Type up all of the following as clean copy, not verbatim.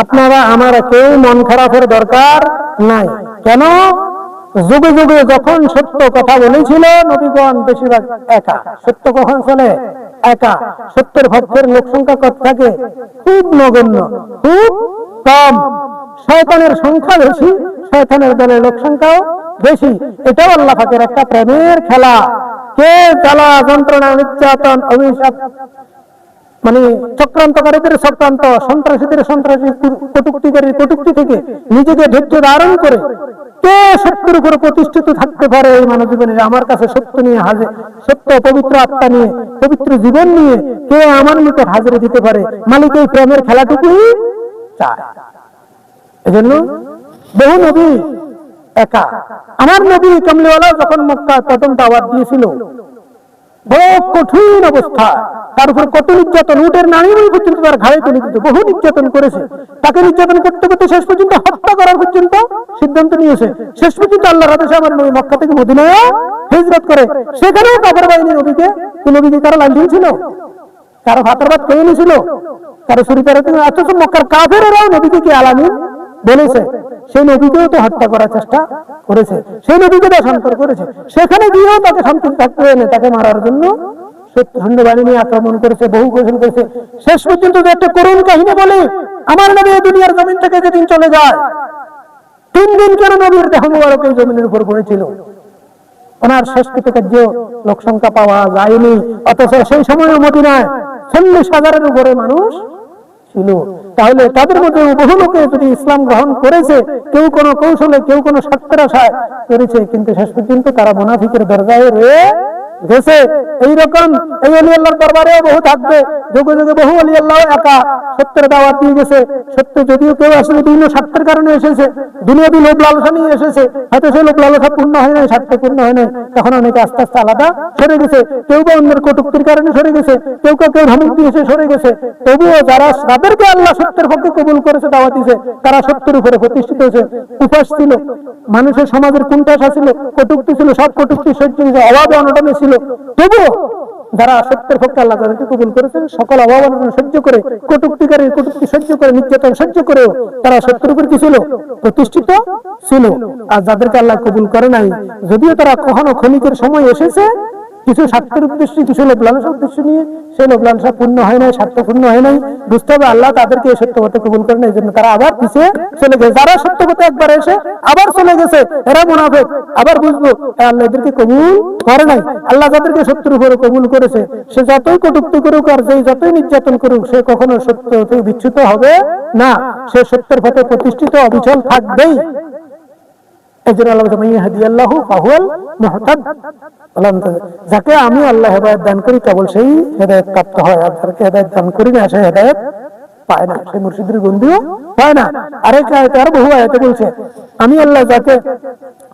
আপনারা আমার কেউ মন খারাপের দরকার নাই। কেন? যুগে যুগে যখন সত্য কথা বলেছিল নবীগণ বেশিরভাগ একা। সত্য কখন চলে? একা। সত্যের ভক্তের লোক সংখ্যা কত থাকে? খুব নগণ্য, খুব কম। শয়তানের সংখ্যা বেশি, শয়তানের দলের লোক সংখ্যাও বেশি। এটাও আল্লাহ পাকের একটা প্রেমের খেলা। কে জ্বালা যন্ত্রণা নির্যাতন অভিশাপ মানে চক্রান্তকারীদের চক্রান্ত, সন্ত্রাসীদের সন্ত্রাসী, কটুক্তিকারীর কটুক্তি থেকে নিজেকে ধৈর্য ধারণ করে কে সত্যের উপর প্রতিষ্ঠিত থাকতে পারে এই মানব জীবনে? আমার কাছে সত্য নিয়ে হাজির, সত্য পবিত্র আত্মা নিয়ে, পবিত্র জীবন নিয়ে কে আমার নিকট হাজিরে দিতে পারে? মালিক এই প্রেমের খেলাটুকুই চায়। এজন্য বহু নবী একা। আমার নবী কামলিওয়ালা যখন মক্কা প্রথম দাওয়াত দিয়েছিল, বড় কঠিন অবস্থা, তার উপর কত নির্যাতন, উটের নারী পর্যন্ত তার ঘাড়ে তুলে দিত, বহু নির্যাতন করেছে। তাকে নির্যাতন করতে করতে শেষ পর্যন্ত হত্যা করার পর্যন্ত সিদ্ধান্ত নিয়েছে। শেষ পর্যন্ত আল্লাহর আদেশে আমার নবী মক্কা থেকে মদিনায় হিজরত করে। সেখানেও কাফের বাহিনী নবীকে, নবীকে কারো লাঞ্ছিত ছিল, কারো ভাতের ভাত খেয়ে নিয়েছিল, কারো শরীরের, অথচ মক্কার কাফেরেরাও নবীকে কি আলামিন বলেছে। সেই নবীকেও তো হত্যা করার চেষ্টা করেছে, সেই নবীকে দেশান্তর করেছে। সেখানে গিয়েও তাকে শান্তি থাকতে এনে তাকে মারার জন্য সৈন্যবাহিনী আক্রমণ করেছে, বহু কৌশল করেছে। শেষ পর্যন্ত একটা করুণ কাহিনী বলে, আমার নবী দুনিয়ার জমিন থেকে যেদিন চলে যায়, 3 দিন কেন নবীর দেহ মুবারক এই জমিনের উপর পড়েছিল। ওনার শেষ কৃতকার্য লোক সংখ্যা পাওয়া যায়নি, অথচ সেই সময় মদিনায় 40,000-এর উপরে মানুষ ছিল। তাহলে তাদের মধ্যে বহু লোকে যদি ইসলাম গ্রহণ করেছে, কেউ কোনো কৌশলে, কেউ কোনো স্বার্থের আশায় করেছে, কিন্তু শেষ পর্যন্ত তারা মুনাফিকের দরজায় রয়ে গেছে। এইরকম এই ওলি আল্লাহর দরবারেও বহু থাকবে। যুগে যুগে বহু ওলি আল্লাহ একা সত্যের দাওয়াত দিয়ে গেছে। সত্য যদিও কেউ আসলে বিভিন্ন স্বার্থের কারণে এসেছে, দুনিয়াবী লোভ লালসা নিয়ে এসেছে, হয়তো সেই লোভ লালসা পূর্ণ হয় নাই, স্বার্থ পূর্ণ হয় নাই, তখন অনেকে আস্তে আস্তে আলাদা সরে গেছে। কেউ বা অন্যের কটুক্তির কারণে সরে গেছে, কেউ কেউ ধমক দিয়েছে সরে গেছে। তবুও যারা তাদেরকে আল্লাহ সত্যের পক্ষে কবুল করেছে, দাওয়াত দিয়েছে, তারা সত্যের উপরে প্রতিষ্ঠিত হয়েছে। উপাস ছিল, মানুষের সমাজের কুণ্ঠাসা ছিল, কটুক্তি ছিল, সব কটুক্তি সহ্য করেছে, অভাবে অনটনে ছিল। তবুও যারা সত্যের পক্ষে আল্লাহ তাদেরকে কবুল করেছেন, সকল অভাব অনটন সহ্য করে, কটুক্তিকারী কটুক্তি সহ্য করে, নির্যাতন সহ্য করেও তারা সত্যের উপর কি ছিল? প্রতিষ্ঠিত ছিল। আর যাদেরকে আল্লাহ কবুল করে নাই, যদিও তারা কখনো ক্ষণিকের সময় এসেছে কিছু স্বার্থের উদ্দেশ্যে, কিছু লোভ লালসার উদ্দেশ্য নিয়ে, সেই লোভ লালসা পূর্ণ হয় নাই, স্বার্থ পূর্ণ হয় নাই, বুঝতে হবে আল্লাহ তাদেরকে এই সত্য পথে কবুল করে নাই, এই জন্য তারা আবার পিছিয়ে চলে গেছে। যারা সত্য পথে একবার এসে আবার চলে গেছে, এরা মুনাফিক। আবার বুঝবো আল্লাহ এদেরকে কবুল করে নাই। আল্লাহ যাদেরকে সত্যের উপরে কবুল করেছে, সে যতই কটূক্তি করুক আর যে যতই নির্যাতন করুক, সে কখনো সত্য থেকে বিচ্যুত হবে না। সে সত্যের পথে প্রতিষ্ঠিত অবিচল থাকবেই। যাকে আমি আল্লাহ হেদায়েত দান করি, কেবল সেই হেদায়েত প্রাপ্ত হয়। আর যাকে হেদায়েত দান করি না, সে হেদায়েত পায় না, সে মুর্শিদের গন্ধিও পায় না। আরেক আয়াতে, আর বহু আয়াতে বলছে, আমি আল্লাহ যাকে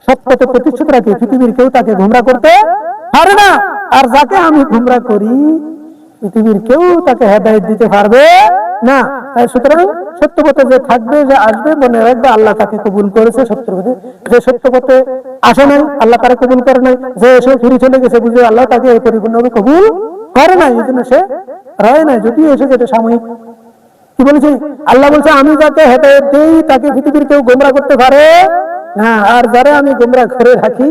সত্যতে প্রতিষ্ঠিত রাখি, পৃথিবীর কেউ তাকে গোমরা করতে পারে না। আর যাকে আমি গোমরা করি, পৃথিবীর কেউ তাকে হেদায়েত দিতে পারবে না। সুতরাং সত্য পথে যে থাকবে, যে আসবে, মনে রাখবে আল্লাহ তাকে কবুল করেছে সত্যের পথে। যে সত্য পথে আসে নাই, আল্লাহ তারা কবুল করে নাই। যে এসে ফিরে চলে গেছে, বুঝে আল্লাহ তাকে পরিপূর্ণভাবে কবুল করে নাই, এই জন্য সে রয় নাই। যদিও এসেছে এটা সাময়িক। কি বলেছি? আল্লাহ বলছে, আমি যাকে হেদায়েত দেই তাকে পৃথিবীর কেউ গোমরা করতে পারে না, আর যারা আমি গোমরা করে রাখি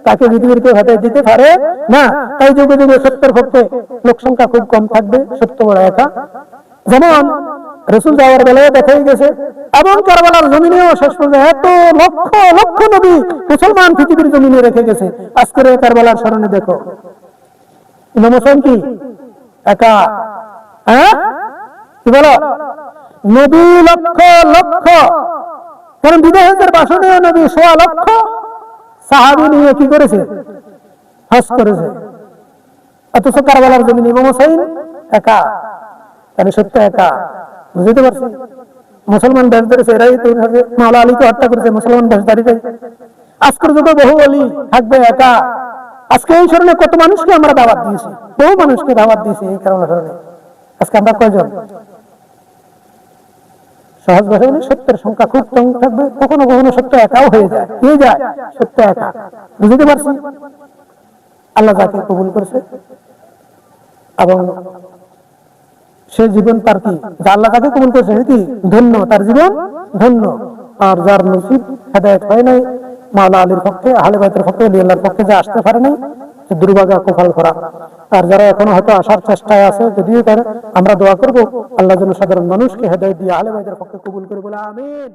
তাকে পৃথিবীর কেউ হেদায়েত দিতে পারে না। তাই যুগে যুগে সত্যের পক্ষে লোক সংখ্যা খুব কম থাকবে, সত্য বড় একা। যেমন রাসূল যাওয়ার বেলায় দেখাই গেছে, এবং কারবালার জমিনেও শেষ পর্যন্ত এত লক্ষ লক্ষ নবী মুসলমান পৃথিবীর জমিনে রেখে গেছে। আজকের কারবালার স্মরণে দেখো, ইমাম হোসেন কি একা? হ্যাঁ, কি বলো? নবী লক্ষ লক্ষ, কারণ বিদায়ের ভাষণে নবী 1.25 লক্ষ সাহাবী নিয়ে কি করেছে? হজ করেছে। অথচ কারবালার জমিনে ইমাম হোসেন একা। তাহলে সত্য একা, বুঝতে পারছি? মুসলমান বেশ ধরেছে, এরাই তো মাওলা আলীকে হত্যা করেছে, মুসলমান বেশধারীরাই। আজকের যুগে বহু অলি থাকবে একা। আজকে এই স্মরণে কত মানুষকে আমরা দাওয়াত দিয়েছি, বহু মানুষকে দাওয়াত দিয়েছি এই কারণে। আজকে আমরা কয়জন? সহজ ভাষায় সত্যের সংখ্যা খুব কম থাকবে। কখনো কখনো সত্য একাও হয়ে যায়, সত্য একা। বুঝতে পারছি? আল্লাহ যাকে কবুল করেছে এবং সে জীবন তার কি, যা আল্লাহ তাকে কবুল করেছে সে কি ধন্য, তার জীবন ধন্য। আর যার নসিব হেদায়েত হয় নাই, মাওলা আলীর পক্ষে, আহলে বাইতের পক্ষে, ওলি আল্লাহর পক্ষে যে আসতে পারে নাই, সে দুর্ভাগা, কপাল করা। আর যারা এখনো হয়তো আসার চেষ্টায় আছে, যদিও তারা, আমরা দোয়া করবো আল্লাহ যেন সাধারণ মানুষকে হেদায়েত দিয়ে আহলে বাইতের পক্ষে কবুল করে, বলে আমিন।